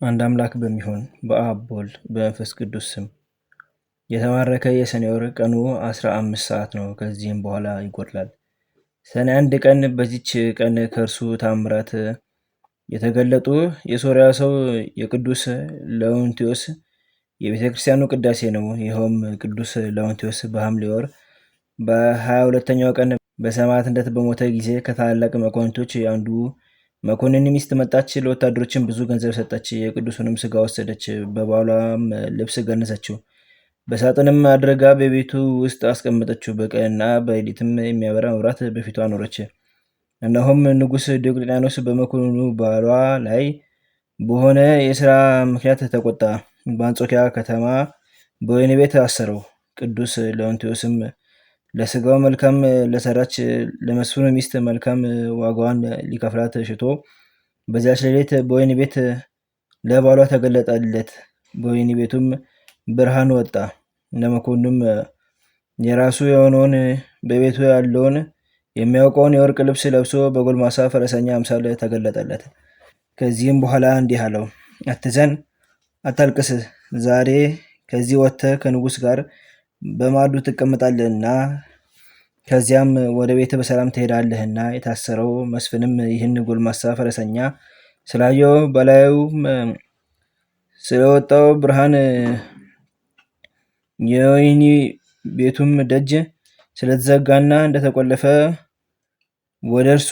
አንድ አምላክ በሚሆን በአብ በወልድ በመንፈስ ቅዱስ ስም የተባረከ የሰኔ ወር ቀኑ 15 ሰዓት ነው። ከዚህም በኋላ ይጎድላል። ሰኔ 1 ቀን በዚች ቀን ከእርሱ ታምራት የተገለጡ የሶርያ ሰው የቅዱስ ለውንቲዮስ የቤተ ክርስቲያኑ ቅዳሴ ነው። ይኸውም ቅዱስ ለውንቲዮስ በሐምሌ ወር በ22ኛው ቀን በሰማዕትነት በሞተ ጊዜ ከታላላቅ መኳንንቶች አንዱ መኮንን ሚስት መጣች። ለወታደሮችም ብዙ ገንዘብ ሰጠች። የቅዱሱንም ስጋ ወሰደች። በባሏም ልብስ ገነዘችው። በሳጥንም አድርጋ በቤቱ ውስጥ አስቀመጠችው። በቀንና በሌሊትም የሚያበራ መብራት በፊቷ አኖረች። እነሆም ንጉሥ ዲዮቅልጥያኖስ በመኮንኑ ባሏ ላይ በሆነ የሥራ ምክንያት ተቆጣ። በአንጾኪያ ከተማ በወህኒ ቤት አሰረው። ቅዱስ ለውንቲዮስም ለስጋው መልካም ለሰራች ለመስፍኑ ሚስት መልካም ዋጋዋን ሊከፍላት ሽቶ በዚያች ሌሊት በወህኒ ቤት ለባሏ ተገለጠለት። በወህኒ ቤቱም ብርሃን ወጣ። ለመኮንኑም የራሱ የሆነውን በቤቱ ያለውን የሚያውቀውን የወርቅ ልብስ ለብሶ በጎልማሳ ፈረሰኛ አምሳል ተገለጠለት። ከዚህም በኋላ እንዲህ አለው፣ አትዘን፣ አታልቅስ። ዛሬ ከዚህ ወጥተህ ከንጉሥ ጋር በማዕዱ ትቀመጣለህና ከዚያም ወደ ቤት በሰላም ትሄዳለህና። የታሰረው መስፍንም ይህን ጎልማሳ ፈረሰኛ ስላየው በላዩም ስለወጣው ብርሃን የወህኒ ቤቱም ደጅ ስለተዘጋና እንደተቆለፈ ወደ እርሱ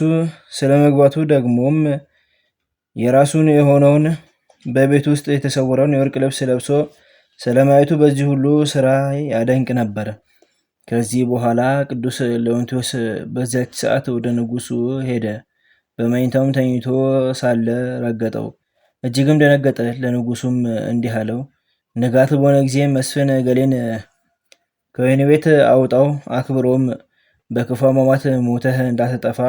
ስለመግባቱ ደግሞም የራሱን የሆነውን በቤቱ ውስጥ የተሰወረውን የወርቅ ልብስ ለብሶ ስለማየቱ በዚህ ሁሉ ስራ ያደንቅ ነበር። ከዚህ በኋላ ቅዱስ ለውንቲዮስ በዚያች ሰዓት ወደ ንጉሱ ሄደ። በመኝታውም ተኝቶ ሳለ ረገጠው፣ እጅግም ደነገጠ። ለንጉሱም እንዲህ አለው፣ ንጋት በሆነ ጊዜ መስፍን ገሌን ከወህኒ ቤት አውጣው፣ አክብሮም በክፉ አሟሟት ሞተህ እንዳትጠፋ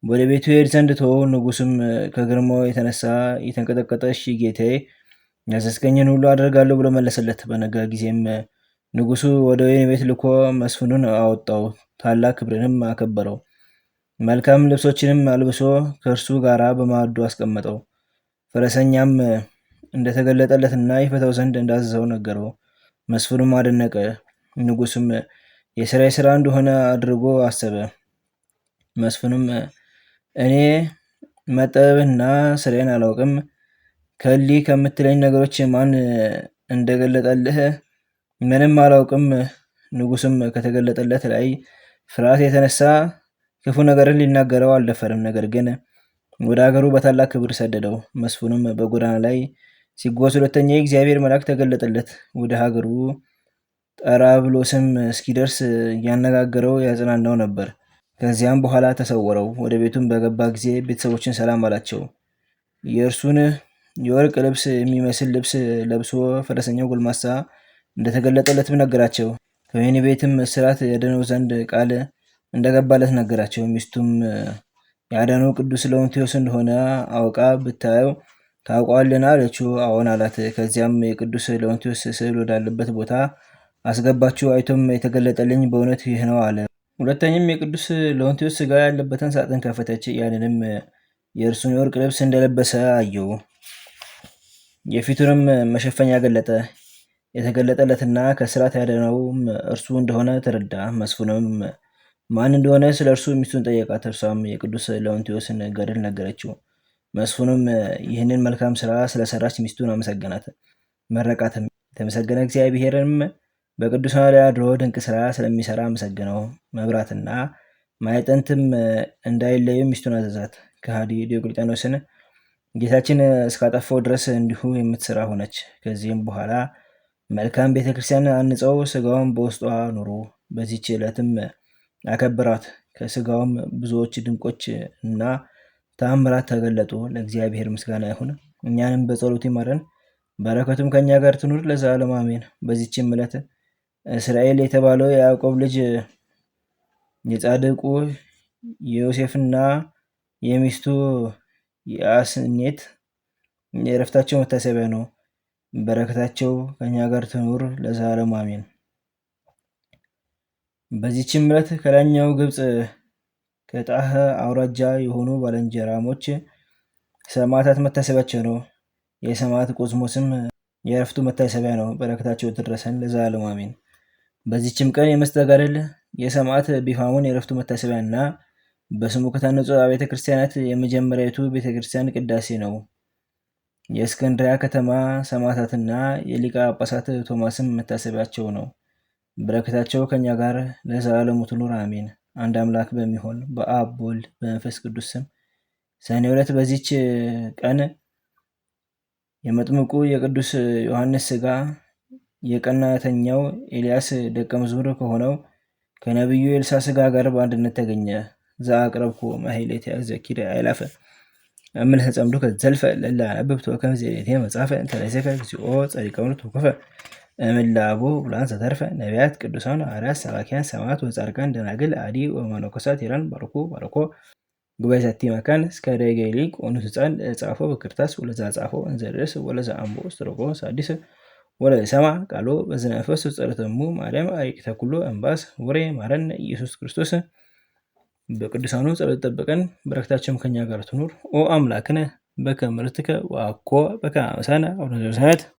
ወደ ቤቱ ሄድ ዘንድ ተወው። ንጉሱም ከግርማው የተነሳ የተንቀጠቀጠ እሺ ጌታዬ፣ ያዘዝከኝን ሁሉ አደርጋለሁ ብሎ መለሰለት። በነጋ ጊዜም ንጉሱ ወደ ወህኒ ቤት ልኮ መስፍኑን አወጣው፣ ታላቅ ክብርንም አከበረው። መልካም ልብሶችንም አልብሶ ከእርሱ ጋር በማዕዱ አስቀመጠው። ፈረሰኛም እንደተገለጠለትና ይፈታው ዘንድ እንዳዘዘው ነገረው። መስፍኑም አደነቀ። ንጉሱም የሥራዬ ሥራ እንደሆነ አድርጎ አሰበ። መስፍኑም እኔ መጠበብና ስራዬን አላውቅም፣ ከእሊህ ከምትለኝ ነገሮች ማን እንደገለጠልህ ምንም አላውቅም። ንጉሱም ከተገለጠለት ላይ ፍርሃት የተነሳ ክፉ ነገርን ሊናገረው አልደፈርም። ነገር ግን ወደ ሀገሩ በታላቅ ክብር ሰደደው። መስፍኑም በጎዳና ላይ ሲጓዝ ሁለተኛ የእግዚአብሔር መልአክ ተገለጠለት። ወደ ሀገሩ ጠራብሎስም እስኪደርስ እያነጋገረው ያጽናናው ነበር። ከዚያም በኋላ ተሰወረው። ወደ ቤቱም በገባ ጊዜ ቤተሰቦችን ሰላም አላቸው። የእርሱን የወርቅ ልብስ የሚመስል ልብስ ለብሶ ፈረሰኛው ጎልማሳ እንደተገለጠለትም ነገራቸው። ከወህኒ ቤትም እስራት ያድነው ዘንድ ቃል እንደገባለት ነገራቸው። ሚስቱም ያዳነው ቅዱስ ለውንቲዮስ እንደሆነ አውቃ ብታየው ታውቀዋልና አለችው። አዎን አላት። ከዚያም የቅዱስ ለውንቲዮስ ስዕል ወዳለበት ቦታ አስገባችው። አይቶም የተገለጠልኝ በእውነት ይህ ነው አለ። ሁለተኛም የቅዱስ ለውንቲዮስ ስጋ ያለበትን ሳጥን ከፈተች። ያንንም የእርሱን የወርቅ ልብስ እንደለበሰ አየው። የፊቱንም መሸፈኛ ገለጠ። የተገለጠለትና ከእስራት ያዳነውም እርሱ እንደሆነ ተረዳ። መስፍኑም ማን እንደሆነ ስለ እርሱ ሚስቱን ጠየቃት። እርሷም የቅዱስ ለውንቲዮስን ገድል ነገረችው። መስፍኑም ይህንን መልካም ስራ ስለሰራች ሚስቱን አመሰገናት፣ መረቃትም። የተመሰገነ እግዚአብሔርም በቅዱሳን ላይ አድሮ ድንቅ ስራ ስለሚሰራ አመሰግነው። መብራትና ማዕጠንትም እንዳይለዩ ሚስቱን አዘዛት። ከሃዲ ዲዮቅልጥያኖስን ጌታችን እስካጠፋው ድረስ እንዲሁ የምትሰራ ሆነች። ከዚህም በኋላ መልካም ቤተክርስቲያን አንጸው ስጋውን በውስጧ ኑሩ። በዚህች ዕለትም አከብራት። ከስጋውም ብዙዎች ድንቆች እና ተአምራት ተገለጡ። ለእግዚአብሔር ምስጋና ይሁን፣ እኛንም በጸሎቱ ይማረን፣ በረከቱም ከኛ ጋር ትኑር ለዘላለሙ አሜን። በዚችም ዕለት እስራኤል የተባለው የያዕቆብ ልጅ የጻድቁ የዮሴፍና የሚስቱ የአስኔት የዕረፍታቸው መታሰቢያ ነው። በረከታቸው ከኛ ጋር ትኑር ለዘላለሙ አሜን። በዚችም ዕለት ከላይኛው ግብፅ ከጣህ አውራጃ የሆኑ ባልንጀራሞች ሰማዕታት መታሰቢያቸው ነው። የሰማዕት ቆዝሞስም የእረፍቱ መታሰቢያ ነው። በረከታቸው ትድረሰን ለዘላለሙ አሜን። በዚችም ቀን የመስተጋደል የሰማዕት ቢፋሞን የእረፍቱ መታሰቢያ እና በስሙ ከታነጹ አብያተ ክርስቲያናት የመጀመሪያዊቱ ቤተክርስቲያን ቅዳሴ ነው። የእስክንድርያ ከተማ ሰማዕታትና የሊቀ ጳጳሳት ቶማስም መታሰቢያቸው ነው። በረከታቸው ከኛ ጋር ለዘላለሙ ትኑር አሜን። አንድ አምላክ በሚሆን በአብ በወልድ በመንፈስ ቅዱስ ስም ሰኔ 2 በዚች ቀን የመጥምቁ የቅዱስ ዮሐንስ ሥጋ የቀናተኛው ኤልያስ ደቀ መዝሙር ከሆነው ከነቢዩ ኤልሳዕ ሥጋ ጋር በአንድነት ተገኘ። ዘአቅረብኩ ማሕሌተ ዘኪረ አእላፈ እምልህ ጸምዱ ከዘልፈ ለላ አነብብቶ ከመ ዘሌቴ መጽሐፈ እንተለይሰከ እግዚኦ ጸሪቀሙ ተወከፈ እምላቡ ብሉዓን ዘተርፈ ነቢያት ቅዱሳን ሐዋርያት ሰባክያን ሰማዕታት ወጻድቃን ደናግል አዲ ወመነኮሳት ይረን ባርኮ ባርኮ ጉባኤ ዛቲ መካን እስከ ደገሊ ቆኑት ሕፃን ጻፎ በክርታስ ወለዛ ጻፎ እንዘርስ ወለዛ አምቦ ስትሮቆ ሳዲስ ወለ ሰማ ቃሎ በዝነፈስ ጸሎተሙ ማርያም አይቅተ ኩሉ እንባስ ወሬ ማረን ኢየሱስ ክርስቶስ በቅዱሳኑ ጸሎት ጠብቀን በረከታቸውም ከኛ ጋር ትኑር። ኦ አምላክነ በከመ ምሕረትከ ወአኮ በከመ አመሳነ አቡነ ዘበሰማያት